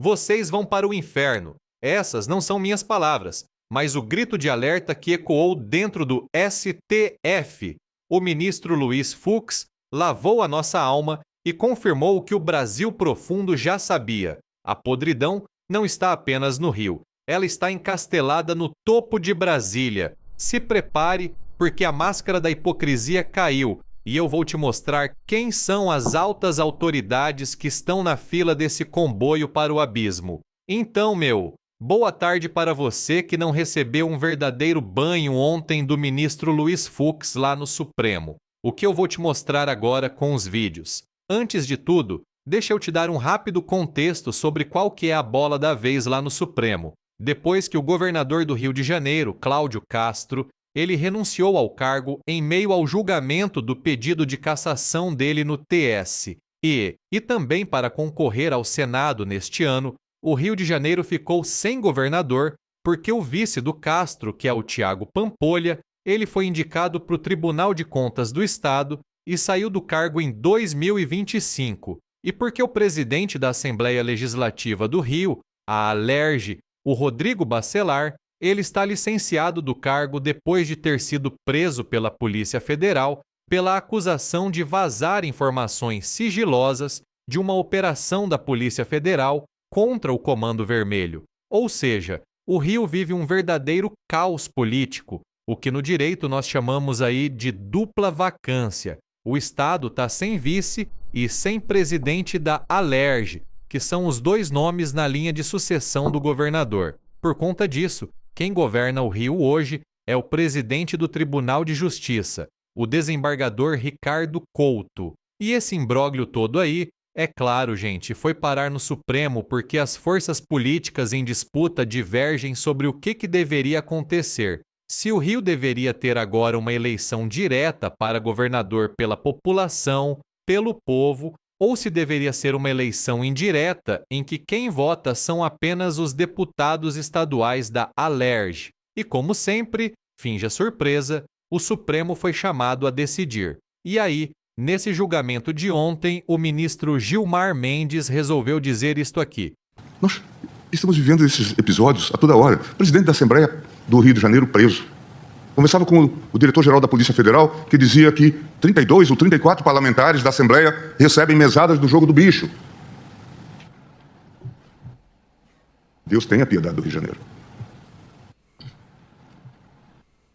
Vocês vão para o inferno. Essas não são minhas palavras, mas o grito de alerta que ecoou dentro do STF. O ministro Luiz Fux lavou a nossa alma e confirmou o que o Brasil profundo já sabia. A podridão não está apenas no Rio, ela está encastelada no topo de Brasília. Se prepare, porque a máscara da hipocrisia caiu e eu vou te mostrar quem são as altas autoridades que estão na fila desse comboio para o abismo. Então, boa tarde para você que não recebeu um verdadeiro banho ontem do ministro Luiz Fux lá no Supremo. O que eu vou te mostrar agora com os vídeos. Antes de tudo, deixa eu te dar um rápido contexto sobre qual que é a bola da vez lá no Supremo. Depois que o governador do Rio de Janeiro, Cláudio Castro, ele renunciou ao cargo em meio ao julgamento do pedido de cassação dele no TS. E também para concorrer ao Senado neste ano, o Rio de Janeiro ficou sem governador porque o vice do Castro, que é o Thiago Pampolha, ele foi indicado para o Tribunal de Contas do Estado e saiu do cargo em 2025. E porque o presidente da Assembleia Legislativa do Rio, a Alerj, o Rodrigo Bacelar, ele está licenciado do cargo depois de ter sido preso pela Polícia Federal pela acusação de vazar informações sigilosas de uma operação da Polícia Federal contra o Comando Vermelho. Ou seja, o Rio vive um verdadeiro caos político, o que no direito nós chamamos aí de dupla vacância. O Estado está sem vice e sem presidente da Alerj, que são os dois nomes na linha de sucessão do governador. Por conta disso, quem governa o Rio hoje é o presidente do Tribunal de Justiça, o desembargador Ricardo Couto. E esse imbróglio todo aí, é claro, gente, foi parar no Supremo porque as forças políticas em disputa divergem sobre o que deveria acontecer. Se o Rio deveria ter agora uma eleição direta para governador pela população, pelo povo, ou se deveria ser uma eleição indireta em que quem vota são apenas os deputados estaduais da Alerj. E como sempre, finja surpresa, o Supremo foi chamado a decidir. E aí, nesse julgamento de ontem, o ministro Gilmar Mendes resolveu dizer isto aqui. Nós estamos vivendo esses episódios a toda hora. O presidente da Assembleia do Rio de Janeiro preso. Conversava com o diretor-geral da Polícia Federal, que dizia que 32 ou 34 parlamentares da Assembleia recebem mesadas do jogo do bicho. Deus tenha piedade do Rio de Janeiro.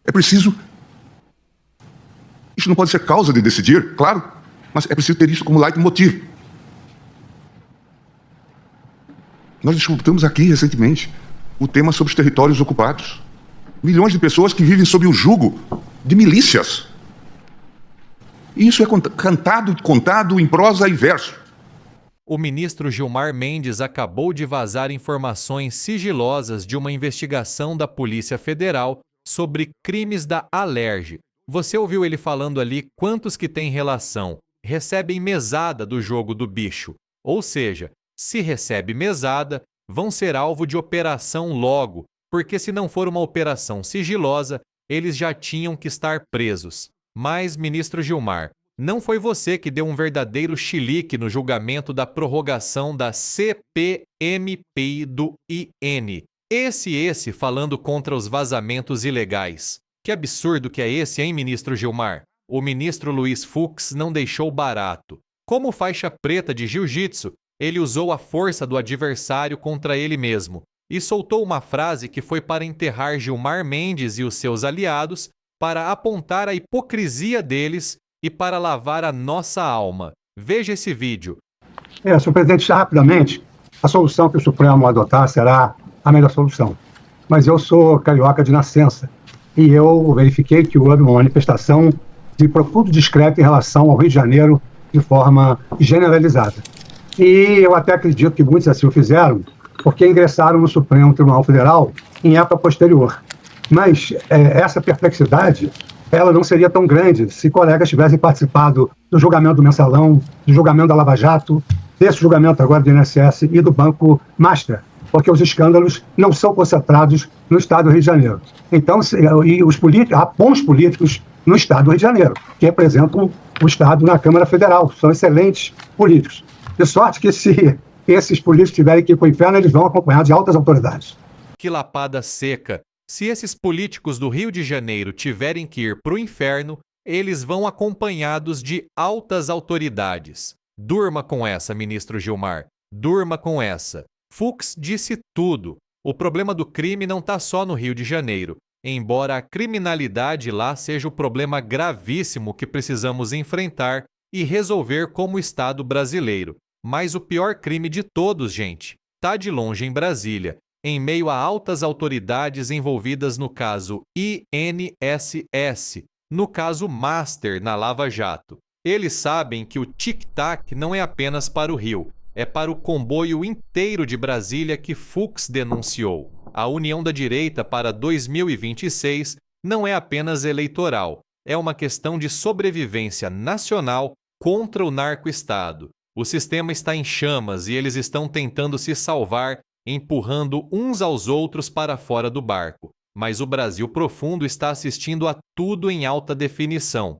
É preciso... Isso não pode ser causa de decidir, claro, mas é preciso ter isso como leitmotiv. Nós discutamos aqui recentemente o tema sobre os territórios ocupados. Milhões de pessoas que vivem sob o jugo de milícias. E isso é cantado, contado em prosa e verso. O ministro Gilmar Mendes acabou de vazar informações sigilosas de uma investigação da Polícia Federal sobre crimes da Alerj. Você ouviu ele falando ali quantos que têm relação, recebem mesada do jogo do bicho. Ou seja, se recebe mesada, vão ser alvo de operação logo, porque se não for uma operação sigilosa, eles já tinham que estar presos. Mas, ministro Gilmar, não foi você que deu um verdadeiro chilique no julgamento da prorrogação da CPMP do IN. Esse falando contra os vazamentos ilegais. Que absurdo que é esse, hein, ministro Gilmar? O ministro Luiz Fux não deixou barato. Como faixa preta de jiu-jitsu, ele usou a força do adversário contra ele mesmo e soltou uma frase que foi para enterrar Gilmar Mendes e os seus aliados, para apontar a hipocrisia deles e para lavar a nossa alma. Veja esse vídeo. Senhor presidente, rapidamente, a solução que o Supremo adotar será a melhor solução. Mas eu sou carioca de nascença e eu verifiquei que houve uma manifestação de profundo descrédito em relação ao Rio de Janeiro de forma generalizada. E eu até acredito que muitos assim o fizeram porque ingressaram no Supremo Tribunal Federal em época posterior. Mas essa perplexidade, ela não seria tão grande se colegas tivessem participado do julgamento do Mensalão, do julgamento da Lava Jato, desse julgamento agora do INSS e do Banco Master, porque os escândalos não são concentrados no Estado do Rio de Janeiro. Então, e os políticos, há bons políticos no Estado do Rio de Janeiro, que representam o Estado na Câmara Federal, são excelentes políticos. De sorte que se esses políticos tiverem que ir para o inferno, eles vão acompanhados de altas autoridades. Que lapada seca! Se esses políticos do Rio de Janeiro tiverem que ir para o inferno, eles vão acompanhados de altas autoridades. Durma com essa, ministro Gilmar. Durma com essa. Fux disse tudo. O problema do crime não está só no Rio de Janeiro, embora a criminalidade lá seja o problema gravíssimo que precisamos enfrentar e resolver como Estado brasileiro. Mas o pior crime de todos, gente, está de longe em Brasília, em meio a altas autoridades envolvidas no caso INSS, no caso Master na Lava Jato. Eles sabem que o tic-tac não é apenas para o Rio, é para o comboio inteiro de Brasília que Fux denunciou. A união da direita para 2026 não é apenas eleitoral, é uma questão de sobrevivência nacional contra o narco-estado. O sistema está em chamas e eles estão tentando se salvar, empurrando uns aos outros para fora do barco. Mas o Brasil profundo está assistindo a tudo em alta definição.